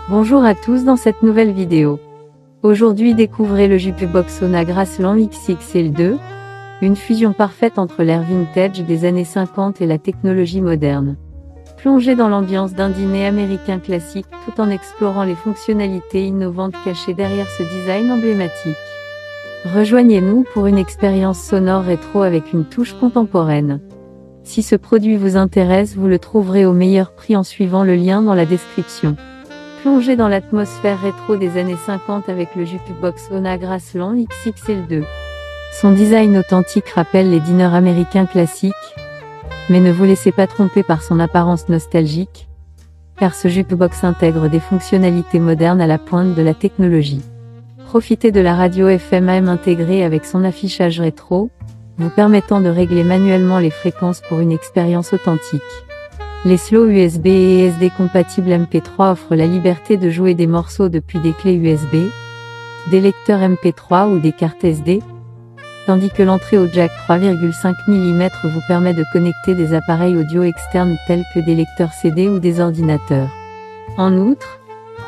Bonjour à tous dans cette nouvelle vidéo. Aujourd'hui découvrez le Jukebox Sona Grassland XXL2, une fusion parfaite entre l'ère vintage des années 50 et la technologie moderne. Plongez dans l'ambiance d'un dîner américain classique tout en explorant les fonctionnalités innovantes cachées derrière ce design emblématique. Rejoignez-nous pour une expérience sonore rétro avec une touche contemporaine. Si ce produit vous intéresse, vous le trouverez au meilleur prix en suivant le lien dans la description. Plongez dans l'atmosphère rétro des années 50 avec le Jukebox Sona Grassland XXL2. Son design authentique rappelle les dîners américains classiques, mais ne vous laissez pas tromper par son apparence nostalgique, car ce jukebox intègre des fonctionnalités modernes à la pointe de la technologie. Profitez de la radio FM AM intégrée avec son affichage rétro, vous permettant de régler manuellement les fréquences pour une expérience authentique. Les slots USB et SD compatibles MP3 offrent la liberté de jouer des morceaux depuis des clés USB, des lecteurs MP3 ou des cartes SD, tandis que l'entrée au jack 3,5 mm vous permet de connecter des appareils audio externes tels que des lecteurs CD ou des ordinateurs. En outre,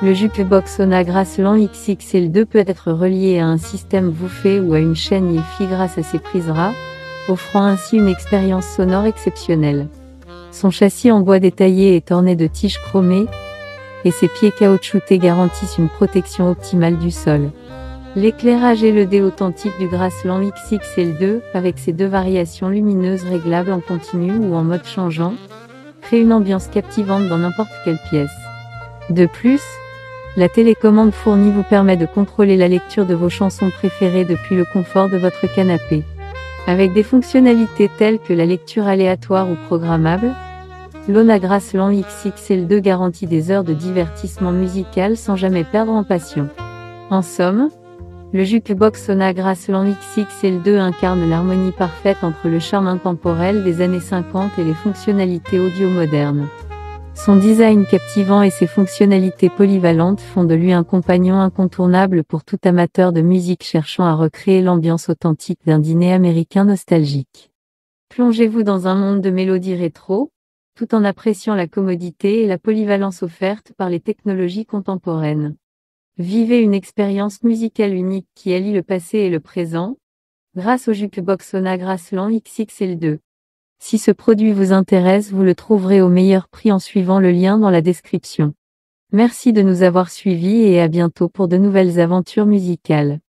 le Jukebox Sona Grassland XXL2 peut être relié à un système Woofer ou à une chaîne Hi-Fi grâce à ses prises RA, offrant ainsi une expérience sonore exceptionnelle. Son châssis en bois détaillé est orné de tiges chromées, et ses pieds caoutchoutés garantissent une protection optimale du sol. L'éclairage LED authentique du Grassland XXL2, avec ses deux variations lumineuses réglables en continu ou en mode changeant, crée une ambiance captivante dans n'importe quelle pièce. De plus, la télécommande fournie vous permet de contrôler la lecture de vos chansons préférées depuis le confort de votre canapé. Avec des fonctionnalités telles que la lecture aléatoire ou programmable, l'Sona Grassland XXL2 garantit des heures de divertissement musical sans jamais perdre en passion. En somme, le Jukebox Sona Grassland XXL2 incarne l'harmonie parfaite entre le charme intemporel des années 50 et les fonctionnalités audio modernes. Son design captivant et ses fonctionnalités polyvalentes font de lui un compagnon incontournable pour tout amateur de musique cherchant à recréer l'ambiance authentique d'un dîner américain nostalgique. Plongez-vous dans un monde de mélodies rétro, tout en appréciant la commodité et la polyvalence offerte par les technologies contemporaines. Vivez une expérience musicale unique qui allie le passé et le présent, grâce au Jukebox Sona Grassland XXL2. Si ce produit vous intéresse, vous le trouverez au meilleur prix en suivant le lien dans la description. Merci de nous avoir suivis et à bientôt pour de nouvelles aventures musicales.